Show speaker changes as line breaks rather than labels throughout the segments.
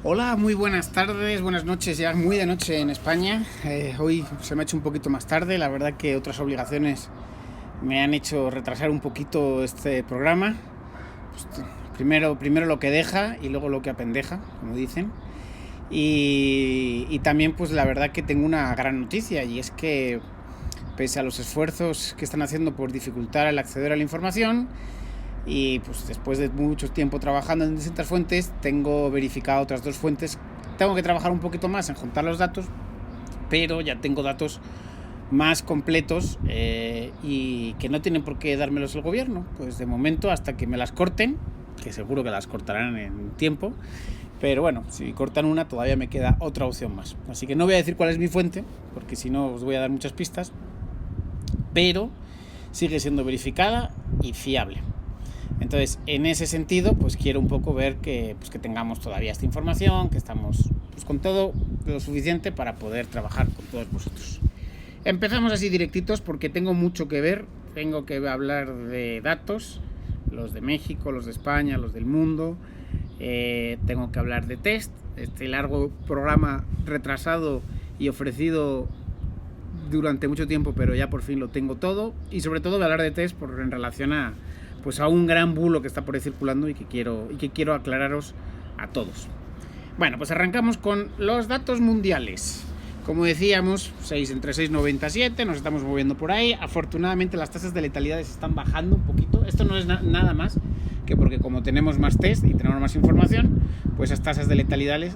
Hola, muy buenas tardes, buenas noches, ya muy de noche en España. Hoy se me ha hecho un poquito más tarde, la verdad que otras obligaciones me han hecho retrasar un poquito este programa. Pues, primero lo que deja y luego lo que apendeja, como dicen. Y también pues la verdad que tengo una gran noticia, y es que pese a los esfuerzos que están haciendo por dificultar el acceder a la información, y pues después de mucho tiempo trabajando en distintas fuentes, tengo verificado otras dos fuentes. Tengo que trabajar un poquito más en juntar los datos, pero ya tengo datos más completos y que no tienen por qué dármelos el gobierno, pues de momento hasta que me las corten, que seguro que las cortarán en tiempo, pero bueno, si cortan una todavía me queda otra opción más. Así que no voy a decir cuál es mi fuente, porque si no os voy a dar muchas pistas, pero sigue siendo verificada y fiable. Entonces, en ese sentido, pues quiero un poco ver que tengamos todavía esta información, que estamos pues, con todo lo suficiente para poder trabajar con todos vosotros. Empezamos así directitos porque tengo mucho que ver. Tengo que hablar de datos, los de México, los de España, los del mundo. Tengo que hablar de test, este largo programa retrasado y ofrecido durante mucho tiempo, pero ya por fin lo tengo todo. Y sobre todo de hablar de test en relación a un gran bulo que está por ahí circulando y que quiero aclararos a todos. Bueno, pues arrancamos con los datos mundiales. Como decíamos, entre 6,97, nos estamos moviendo por ahí. Afortunadamente las tasas de letalidades están bajando un poquito. Esto no es nada más que porque como tenemos más test y tenemos más información, pues las tasas de letalidades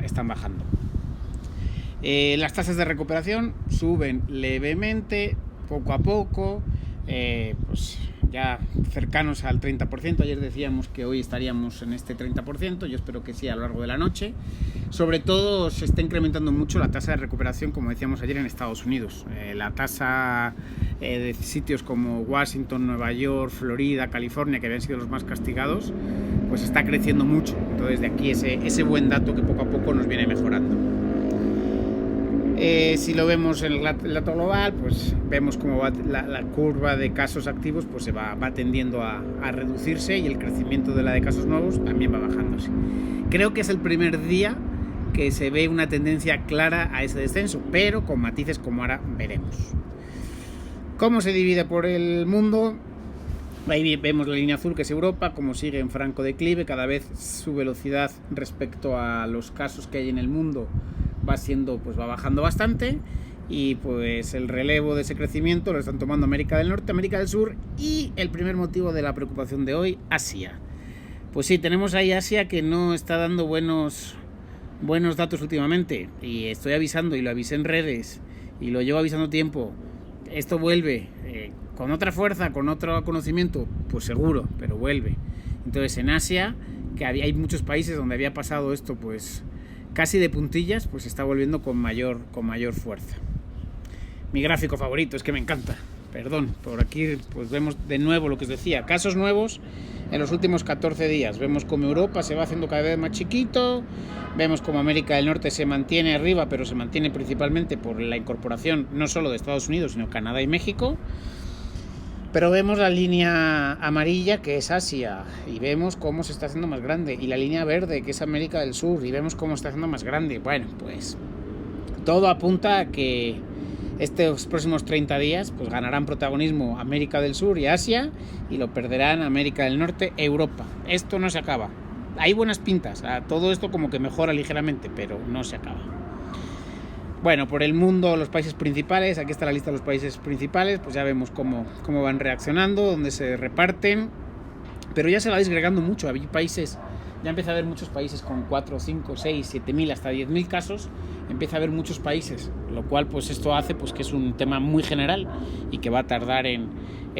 están bajando. Las tasas de recuperación suben levemente, poco a poco, pues ya cercanos al 30%. Ayer decíamos que hoy estaríamos en este 30%, yo espero que sí a lo largo de la noche. Sobre todo se está incrementando mucho la tasa de recuperación, como decíamos ayer, en Estados Unidos. La tasa de sitios como Washington, Nueva York, Florida, California, que habían sido los más castigados, pues está creciendo mucho. Entonces de aquí ese buen dato que poco a poco nos viene mejorando. Si lo vemos en el dato global, pues vemos cómo va la curva de casos activos, pues se va tendiendo a reducirse, y el crecimiento de la de casos nuevos también va bajándose. Creo que es el primer día que se ve una tendencia clara a ese descenso, pero con matices como ahora veremos. ¿Cómo se divide por el mundo? Ahí vemos la línea azul, que es Europa, como sigue en franco declive. Cada vez su velocidad respecto a los casos que hay en el mundo va bajando bastante, y pues el relevo de ese crecimiento lo están tomando América del Norte, América del Sur, y el primer motivo de la preocupación de hoy, Asia. Pues sí, tenemos ahí Asia, que no está dando buenos datos últimamente, y estoy avisando, y lo avisé en redes, y lo llevo avisando tiempo. Esto vuelve con otra fuerza, con otro conocimiento, pues seguro, pero vuelve. Entonces en Asia, que hay muchos países donde había pasado esto pues casi de puntillas, pues está volviendo con mayor fuerza. Mi gráfico favorito, es que me encanta. Perdón, por aquí pues vemos de nuevo lo que os decía, casos nuevos en los últimos 14 días. Vemos como Europa se va haciendo cada vez más chiquito, vemos como América del Norte se mantiene arriba, pero se mantiene principalmente por la incorporación no solo de Estados Unidos, sino Canadá y México. Pero vemos la línea amarilla, que es Asia, y vemos cómo se está haciendo más grande, y la línea verde, que es América del Sur, y vemos cómo está haciendo más grande. Bueno, pues todo apunta a que estos próximos 30 días pues ganarán protagonismo América del Sur y Asia, y lo perderán América del Norte e Europa. Esto no se acaba. Hay buenas pintas, todo esto como que mejora ligeramente, pero no se acaba. Bueno, por el mundo, los países principales, aquí está la lista de los países principales, pues ya vemos cómo van reaccionando, dónde se reparten, pero ya se va disgregando mucho. Hay países, ya empieza a haber muchos países con 4, 5, 6, 7.000, hasta 10.000 casos, empieza a haber muchos países, lo cual pues esto hace pues que es un tema muy general y que va a tardar en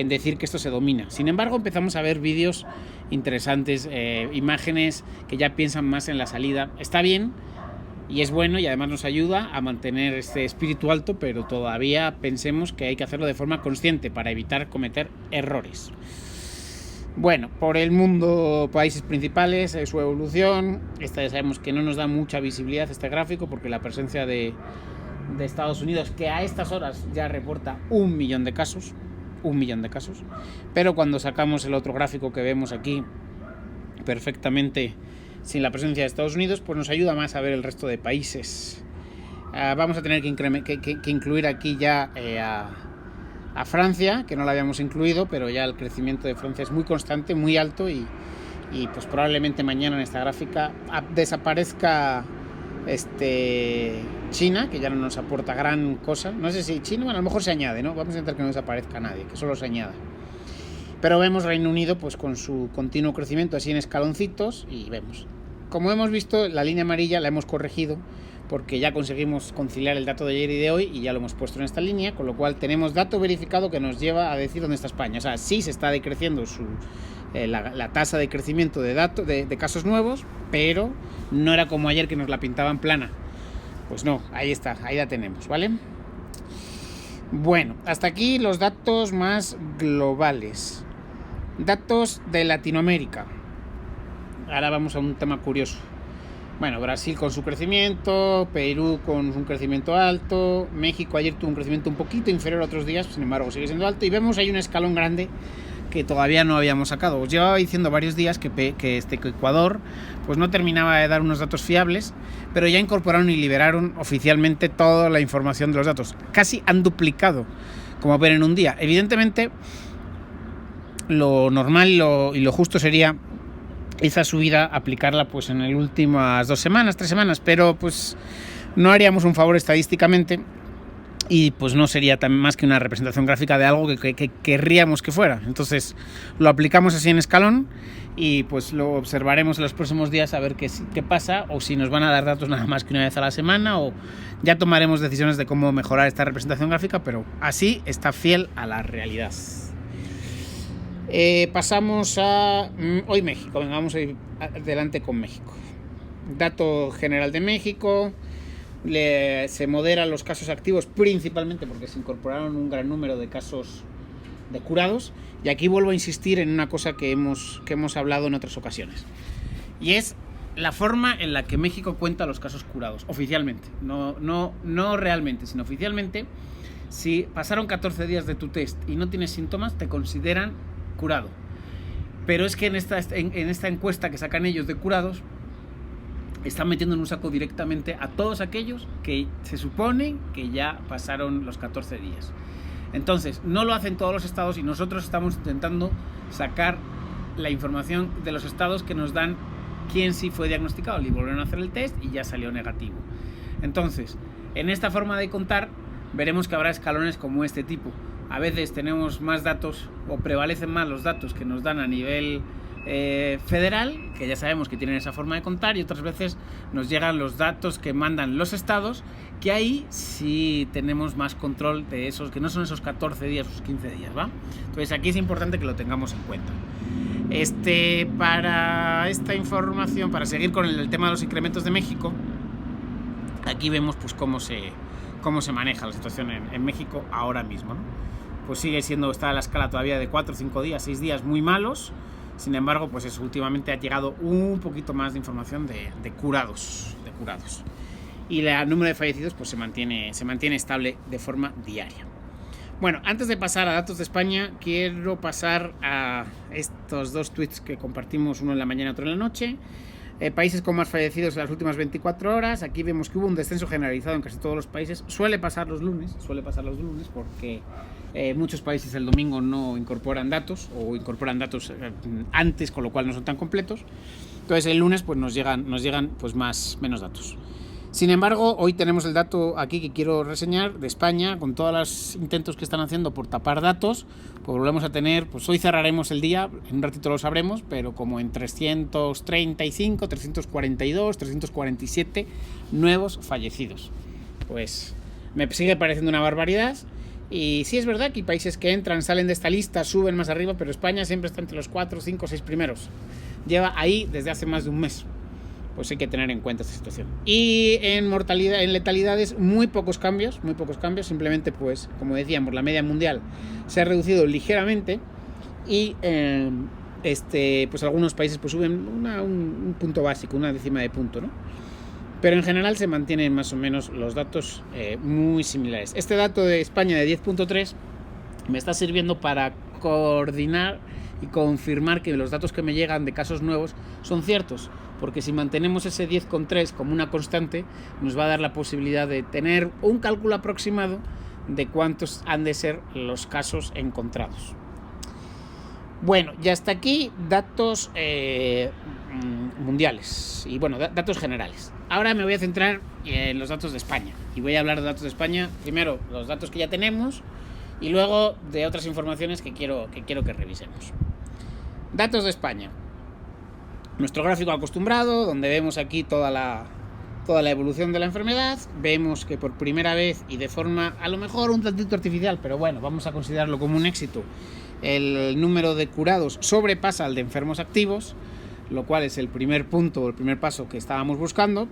decir que esto se domina. Sin embargo, empezamos a ver vídeos interesantes, imágenes que ya piensan más en la salida. Está bien, y es bueno, y además nos ayuda a mantener este espíritu alto, pero todavía pensemos que hay que hacerlo de forma consciente para evitar cometer errores. Bueno, por el mundo, países principales, su evolución. Esta ya sabemos que no nos da mucha visibilidad este gráfico, porque la presencia de Estados Unidos, que a estas horas ya reporta 1 millón de casos, pero cuando sacamos el otro gráfico que vemos aquí perfectamente sin la presencia de Estados Unidos, pues nos ayuda más a ver el resto de países. Vamos a tener que incluir aquí ya a Francia, que no la habíamos incluido, pero ya el crecimiento de Francia es muy constante, muy alto, y pues probablemente mañana en esta gráfica desaparezca China, que ya no nos aporta gran cosa. No sé si China, bueno, a lo mejor se añade, ¿no? Vamos a intentar que no desaparezca nadie, que solo se añada. Pero vemos Reino Unido pues con su continuo crecimiento así en escaloncitos, y vemos. Como hemos visto, la línea amarilla la hemos corregido porque ya conseguimos conciliar el dato de ayer y de hoy y ya lo hemos puesto en esta línea, con lo cual tenemos dato verificado que nos lleva a decir dónde está España. O sea, sí se está decreciendo la tasa de crecimiento de casos nuevos, pero no era como ayer que nos la pintaban plana. Pues no, ahí está, ahí la tenemos, ¿vale? Bueno, hasta aquí los datos más globales. Datos de Latinoamérica. Ahora vamos a un tema curioso. Bueno, Brasil con su crecimiento, Perú con un crecimiento alto, México ayer tuvo un crecimiento un poquito inferior a otros días, sin embargo sigue siendo alto, y vemos ahí un escalón grande que todavía no habíamos sacado. Os llevaba diciendo varios días que Ecuador pues no terminaba de dar unos datos fiables, pero ya incorporaron y liberaron oficialmente toda la información de los datos. Casi han duplicado, como ven, en un día. Evidentemente, lo normal y lo justo sería esa subida aplicarla pues en las últimas 2 semanas, 3 semanas, pero pues no haríamos un favor estadísticamente y pues no sería más que una representación gráfica de algo que querríamos que fuera. Entonces lo aplicamos así en escalón y pues lo observaremos en los próximos días a ver qué pasa, o si nos van a dar datos nada más que una vez a la semana, o ya tomaremos decisiones de cómo mejorar esta representación gráfica, pero así está fiel a la realidad. Pasamos a hoy México. Venga, vamos a ir adelante con México. Dato general de México. Se moderan los casos activos, principalmente porque se incorporaron un gran número de casos de curados. Y aquí vuelvo a insistir en una cosa que hemos hablado en otras ocasiones, y es la forma en la que México cuenta los casos curados oficialmente, no realmente, sino oficialmente. Si pasaron 14 días de tu test y no tienes síntomas, te consideran curado. Pero es que en esta encuesta que sacan ellos de curados, están metiendo en un saco directamente a todos aquellos que se supone que ya pasaron los 14 días. Entonces, no lo hacen todos los estados, y nosotros estamos intentando sacar la información de los estados que nos dan quién sí fue diagnosticado. Le volvieron a hacer el test y ya salió negativo. Entonces, en esta forma de contar, veremos que habrá escalones como este tipo. A veces tenemos más datos, o prevalecen más los datos que nos dan a nivel federal, que ya sabemos que tienen esa forma de contar, y otras veces nos llegan los datos que mandan los estados, que ahí sí tenemos más control de esos, que no son esos 14 días, esos 15 días, ¿va? Entonces aquí es importante que lo tengamos en cuenta. Para esta información, para seguir con el tema de los incrementos de México, aquí vemos pues cómo se maneja la situación en México ahora mismo, ¿no? Pues sigue siendo, está la escala todavía de 4, 5 días, 6 días muy malos. Sin embargo, pues eso, últimamente ha llegado un poquito más de información de curados. Y el número de fallecidos pues se mantiene estable de forma diaria. Bueno, antes de pasar a datos de España, quiero pasar a estos 2 tweets que compartimos, uno en la mañana y otro en la noche. Países con más fallecidos en las últimas 24 horas. Aquí vemos que hubo un descenso generalizado en casi todos los países. Suele pasar los lunes porque muchos países el domingo no incorporan datos, o incorporan datos antes, con lo cual no son tan completos. Entonces el lunes pues nos llegan pues menos datos. Sin embargo, hoy tenemos el dato aquí que quiero reseñar de España, con todos los intentos que están haciendo por tapar datos. Pues volvemos a tener, pues hoy cerraremos el día, en un ratito lo sabremos, pero como en 335, 342, 347 nuevos fallecidos. Pues me sigue pareciendo una barbaridad. Y sí es verdad que hay países que entran, salen de esta lista, suben más arriba, pero España siempre está entre los 4, 5, 6 primeros. Lleva ahí desde hace más de un mes. Pues hay que tener en cuenta esta situación. Y en mortalidad, en letalidades, muy pocos cambios. Simplemente, pues, como decíamos, la media mundial se ha reducido ligeramente, y pues algunos países pues suben un punto básico, una décima de punto, ¿no? Pero en general se mantienen más o menos los datos muy similares. Este dato de España de 10.3 me está sirviendo para coordinar y confirmar que los datos que me llegan de casos nuevos son ciertos. porque si mantenemos ese 10,3 como una constante, nos va a dar la posibilidad de tener un cálculo aproximado de cuántos han de ser los casos encontrados. Bueno, ya hasta aquí datos mundiales y bueno, datos generales. Ahora me voy a centrar en los datos de España y voy a hablar de datos de España. Primero, los datos que ya tenemos y luego de otras informaciones que quiero que revisemos. Datos de España. Nuestro gráfico acostumbrado, donde vemos aquí toda la evolución de la enfermedad. Vemos que por primera vez y de forma a lo mejor un tantito artificial, pero bueno, vamos a considerarlo como un éxito, el número de curados sobrepasa al de enfermos activos, lo cual es el primer punto, el primer paso que estábamos buscando.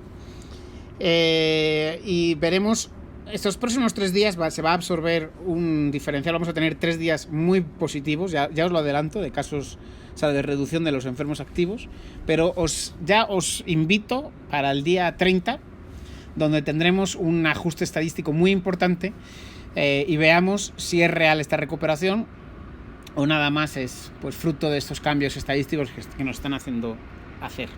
Y veremos, estos próximos 3 días se va a absorber un diferencial, vamos a tener 3 días muy positivos, ya os lo adelanto, de casos, o sea, de reducción de los enfermos activos, pero ya os invito para el día 30, donde tendremos un ajuste estadístico muy importante y veamos si es real esta recuperación o nada más es pues fruto de estos cambios estadísticos que nos están haciendo hacer.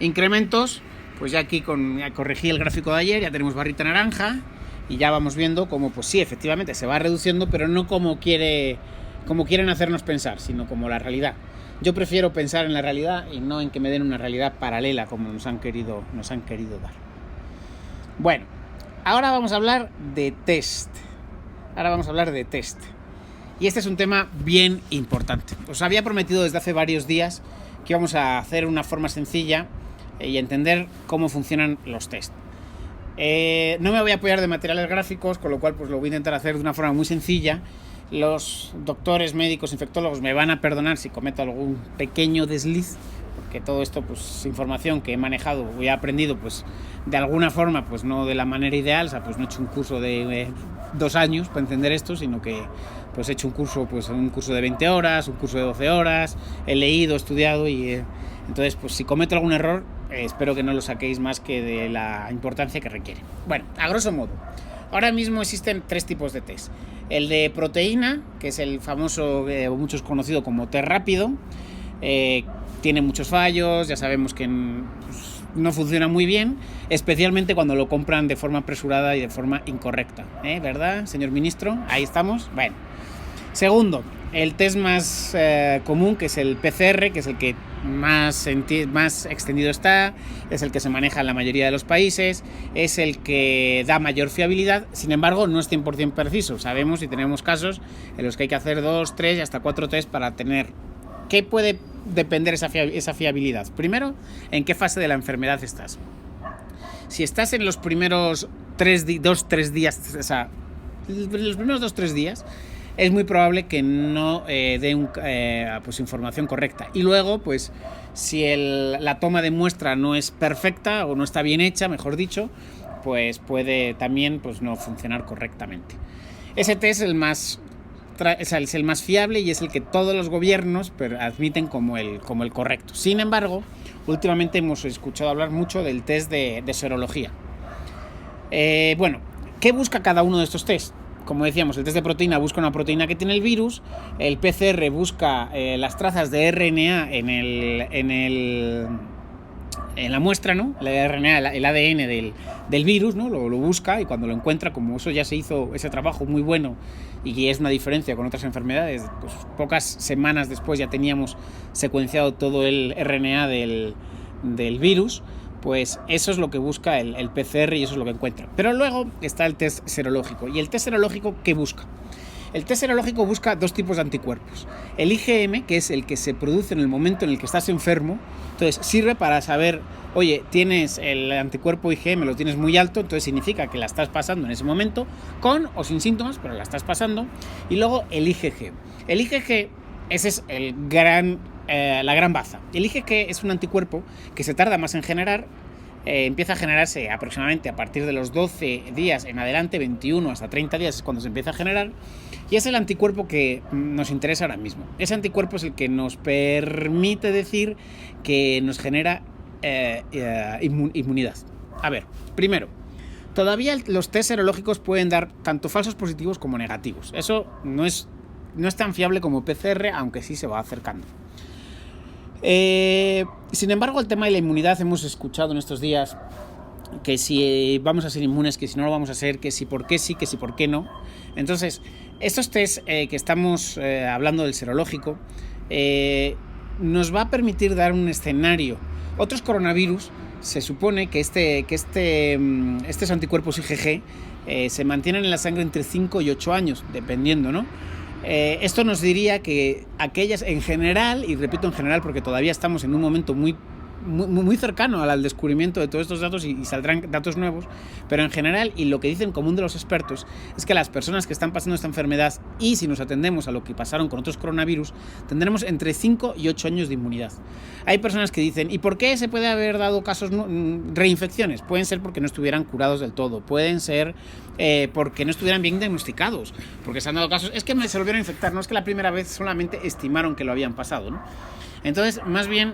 Incrementos, pues ya aquí corregí el gráfico de ayer, ya tenemos barrita naranja y ya vamos viendo cómo pues sí, efectivamente se va reduciendo, pero no como quieren hacernos pensar, sino como la realidad. Yo prefiero pensar en la realidad y no en que me den una realidad paralela como nos han querido dar. Bueno, ahora vamos a hablar de test. Y este es un tema bien importante. Os había prometido desde hace varios días que íbamos a hacer una forma sencilla y entender cómo funcionan los test. No me voy a apoyar de materiales gráficos, con lo cual pues lo voy a intentar hacer de una forma muy sencilla. Los doctores, médicos, infectólogos me van a perdonar si cometo algún pequeño desliz, porque todo esto pues es información que he manejado o he aprendido pues de alguna forma, pues no de la manera ideal, o sea, pues no he hecho un curso de 2 años para entender esto, sino que pues he hecho un curso de 20 horas, un curso de 12 horas, he leído, estudiado y entonces pues si cometo algún error espero que no lo saquéis más que de la importancia que requiere. Bueno, a grosso modo, ahora mismo existen 3 tipos de test. El de proteína, que es el famoso, muchos conocido como test rápido, tiene muchos fallos, ya sabemos que no funciona muy bien, especialmente cuando lo compran de forma apresurada y de forma incorrecta, ¿verdad, señor ministro? Ahí estamos. Bueno, segundo, el test más común, que es el PCR, que es el que más extendido está, es el que se maneja en la mayoría de los países, es el que da mayor fiabilidad, sin embargo no es 100% preciso. Sabemos y tenemos casos en los que hay que hacer 2, 3 y hasta 4 test para tener. ¿Qué puede depender esa fiabilidad? Primero, ¿en qué fase de la enfermedad estás? Si estás en los primeros 2-3 días, o sea, los primeros 2-3 días, es muy probable que no dé pues información correcta. Y luego, pues, si la toma de muestra no es perfecta o no está bien hecha, mejor dicho, pues puede también pues, no funcionar correctamente. Ese test es el más fiable y es el que todos los gobiernos admiten como el correcto. Sin embargo, últimamente hemos escuchado hablar mucho del test de serología. Bueno, ¿qué busca cada uno de estos tests? Como decíamos, el test de proteína busca una proteína que tiene el virus, el PCR busca las trazas de RNA en la muestra, ¿no? El RNA, el ADN del virus, ¿no? Lo busca y cuando lo encuentra, como eso ya se hizo, ese trabajo muy bueno y que es una diferencia con otras enfermedades, pues pocas semanas después ya teníamos secuenciado todo el RNA del virus, pues eso es lo que busca el PCR y eso es lo que encuentra. Pero luego está el test serológico. ¿Y el test serológico qué busca? El test serológico busca 2 tipos de anticuerpos. El IgM, que es el que se produce en el momento en el que estás enfermo, entonces sirve para saber, oye, tienes el anticuerpo IgM, lo tienes muy alto, entonces significa que la estás pasando en ese momento, con o sin síntomas, pero la estás pasando. Y luego el IgG. El IgG, ese es la gran baza. El IgG es un anticuerpo que se tarda más en generar, empieza a generarse aproximadamente a partir de los 12 días en adelante, 21 hasta 30 días es cuando se empieza a generar, y es el anticuerpo que nos interesa ahora mismo. Ese anticuerpo es el que nos permite decir que nos genera inmunidad. A ver, primero, todavía los test serológicos pueden dar tanto falsos positivos como negativos. Eso no es tan fiable como PCR, aunque sí se va acercando. Sin embargo, el tema de la inmunidad hemos escuchado en estos días que si vamos a ser inmunes, que si no lo vamos a ser, que si por qué sí, que si por qué no. Entonces, estos test que estamos hablando del serológico nos va a permitir dar un escenario. Otros coronavirus, se supone que estos anticuerpos IgG se mantienen en la sangre entre 5 y 8 años, dependiendo, ¿no? Esto nos diría que aquellas en general, y repito en general porque todavía estamos en un momento muy cercano al descubrimiento de todos estos datos y saldrán datos nuevos, pero en general, y lo que dicen común de los expertos, es que las personas que están pasando esta enfermedad, y si nos atendemos a lo que pasaron con otros coronavirus, tendremos entre 5 y 8 años de inmunidad. Hay personas que dicen, ¿y por qué se puede haber dado casos reinfecciones? Pueden ser porque no estuvieran curados del todo, pueden ser porque no estuvieran bien diagnosticados, porque se han dado casos, es que se volvieron a infectar, no es que la primera vez solamente estimaron que lo habían pasado, ¿no? Entonces, más bien,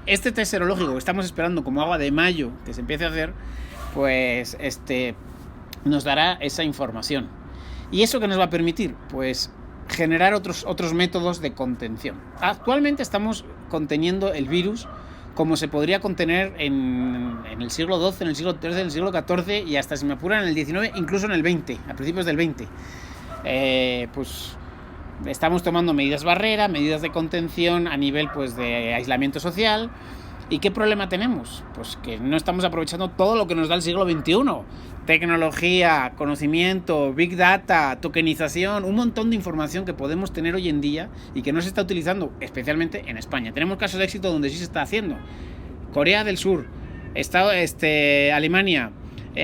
este test serológico que estamos esperando como agua de mayo que se empiece a hacer, pues nos dará esa información. ¿Y eso qué nos va a permitir? Pues generar otros métodos de contención. Actualmente estamos conteniendo el virus como se podría contener en el siglo XII, en el siglo XIII, en el siglo XIV y hasta, si me apuran, en el XIX, incluso en el XX, a principios del XX. Pues estamos tomando medidas barrera, medidas de contención a nivel pues de aislamiento social. ¿Y qué problema tenemos? Pues que no estamos aprovechando todo lo que nos da el siglo XXI. Tecnología, conocimiento, Big Data, tokenización, un montón de información que podemos tener hoy en día y que no se está utilizando, especialmente en España. Tenemos casos de éxito donde sí se está haciendo. Corea del Sur, Alemania,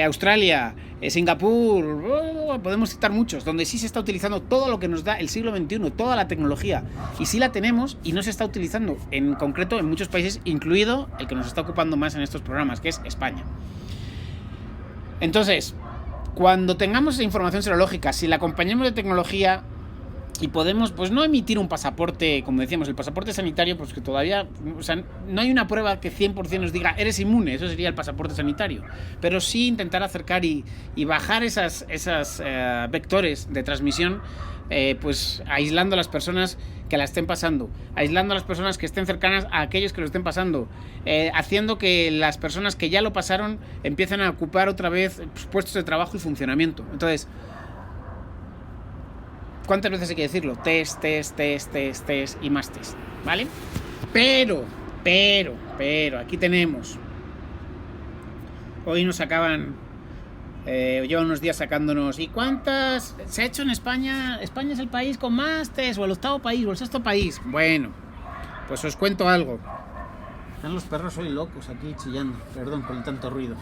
Australia, Singapur, podemos citar muchos, donde sí se está utilizando todo lo que nos da el siglo XXI, toda la tecnología, y sí la tenemos y no se está utilizando, en concreto en muchos países, incluido el que nos está ocupando más en estos programas, que es España. Entonces, cuando tengamos esa información serológica, si la acompañamos de tecnología y podemos, pues no emitir un pasaporte, como decíamos, el pasaporte sanitario, pues que todavía, o sea, no hay una prueba que 100% nos diga, eres inmune, eso sería el pasaporte sanitario, pero sí intentar acercar y bajar esas vectores de transmisión, pues aislando a las personas que la estén pasando, aislando a las personas que estén cercanas a aquellos que lo estén pasando, haciendo que las personas que ya lo pasaron empiecen a ocupar otra vez puestos de trabajo y funcionamiento. Entonces, ¿cuántas veces hay que decirlo? Test y más test, ¿vale? Pero, aquí tenemos. Hoy nos acaban, llevan unos días sacándonos. ¿Y cuántas se ha hecho en España? España es el país con más test, o el octavo país, o el sexto país. Bueno, pues os cuento algo. Están los perros hoy locos aquí chillando, perdón por el tanto ruido.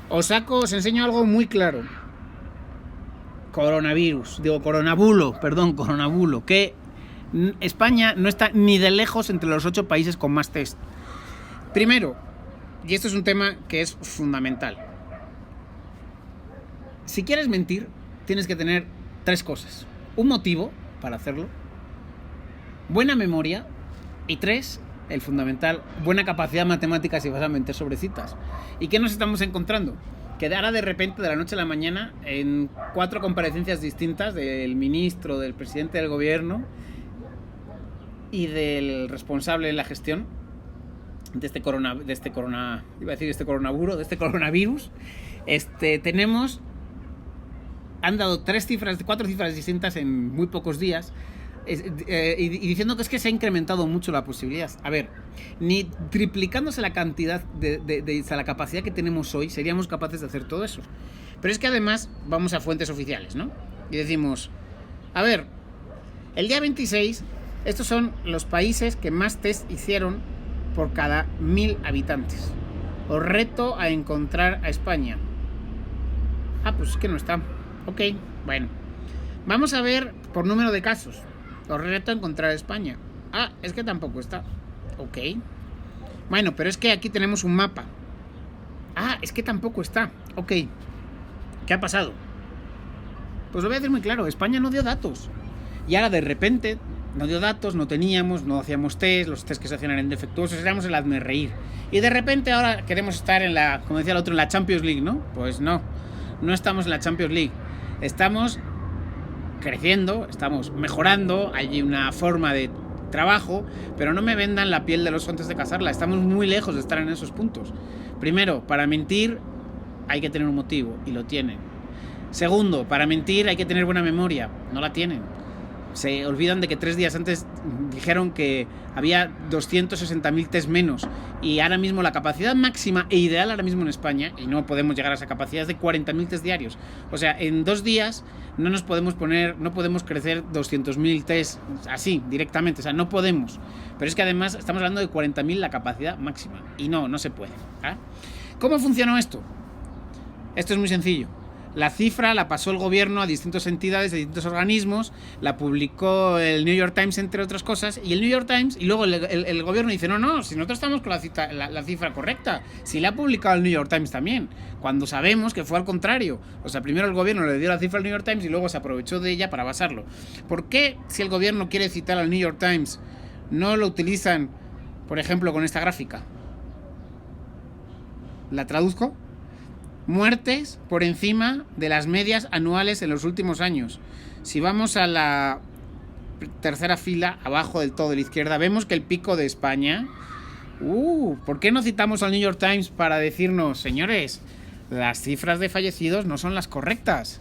Os enseño algo muy claro. Coronabulo, que España no está ni de lejos entre los 8 países con más test. Primero, y esto es un tema que es fundamental, si quieres mentir, tienes que tener 3 cosas: un motivo para hacerlo, buena memoria y 3, el fundamental, buena capacidad matemática si vas a mentir sobre citas. ¿Y qué nos estamos encontrando? Que ahora de repente, de la noche a la mañana, en 4 comparecencias distintas del ministro, del presidente del gobierno y del responsable de la gestión de este coronavirus, han dado 4 cifras distintas en muy pocos días, y diciendo que es que se ha incrementado mucho la posibilidad. A ver, ni triplicándose la cantidad de la capacidad que tenemos hoy seríamos capaces de hacer todo eso. Pero es que además vamos a fuentes oficiales, ¿no? Y decimos, a ver, el día 26, estos son los países que más test hicieron por cada 1000 habitantes. Os reto a encontrar a España. Pues es que no está. Ok, bueno. Vamos a ver por número de casos. Os reto a encontrar a España. Es que tampoco está. Ok. Bueno, pero es que aquí tenemos un mapa. Es que tampoco está. Ok. ¿Qué ha pasado? Pues lo voy a decir muy claro. España no dio datos. Y ahora de repente no dio datos, no teníamos, no hacíamos test, los test que se hacían eran defectuosos, éramos el hazmerreír. Y de repente ahora queremos estar en la, como decía el otro, en la Champions League, ¿no? Pues no estamos en la Champions League. Estamos creciendo, estamos mejorando, hay una forma de trabajo, pero no me vendan la piel del oso antes de cazarla. Estamos muy lejos de estar en esos puntos. Primero, para mentir hay que tener un motivo, y lo tienen. Segundo, para mentir hay que tener buena memoria, no la tienen. Se olvidan de que 3 días antes dijeron que había 260.000 test menos, y ahora mismo la capacidad máxima e ideal ahora mismo en España, y no podemos llegar a esa capacidad, es de 40.000 test diarios. O sea, en 2 días no nos podemos no podemos crecer 200.000 test así, directamente, o sea, no podemos. Pero es que además estamos hablando de 40.000 la capacidad máxima, y no se puede. ¿Eh? ¿Cómo funcionó esto? Esto es muy sencillo. La cifra la pasó el gobierno a distintas entidades, a distintos organismos, la publicó el New York Times, entre otras cosas, y el New York Times, y luego el gobierno dice, no, si nosotros estamos con la cifra correcta, si la ha publicado el New York Times también, cuando sabemos que fue al contrario. O sea, primero el gobierno le dio la cifra al New York Times y luego se aprovechó de ella para basarlo. ¿Por qué, si el gobierno quiere citar al New York Times, no lo utilizan, por ejemplo, con esta gráfica? ¿La traduzco? Muertes por encima de las medias anuales en los últimos años. Si vamos a la tercera fila, abajo del todo de la izquierda, vemos que el pico de España... ¿Por qué no citamos al New York Times para decirnos, señores, las cifras de fallecidos no son las correctas?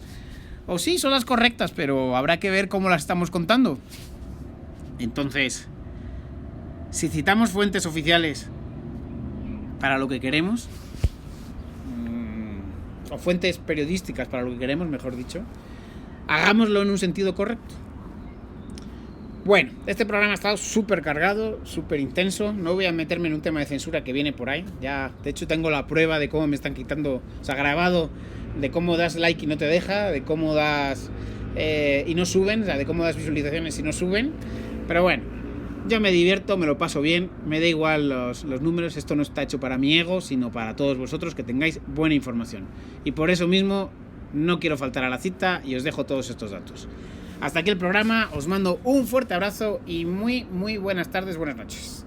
O sí, son las correctas, pero habrá que ver cómo las estamos contando. Entonces, si citamos fuentes oficiales para lo que queremos... o fuentes periodísticas para lo que queremos, mejor dicho, hagámoslo en un sentido correcto. Bueno, este programa ha estado súper cargado, súper intenso. No voy a meterme en un tema de censura que viene por ahí. Ya, de hecho, tengo la prueba de cómo me están quitando, o sea, grabado, de cómo das like y no te deja, de cómo das y no suben, o sea, de cómo das visualizaciones y no suben. Pero bueno, yo me divierto, me lo paso bien, me da igual los números. Esto no está hecho para mi ego, sino para todos vosotros, que tengáis buena información. Y por eso mismo no quiero faltar a la cita y os dejo todos estos datos. Hasta aquí el programa, os mando un fuerte abrazo y muy buenas tardes, buenas noches.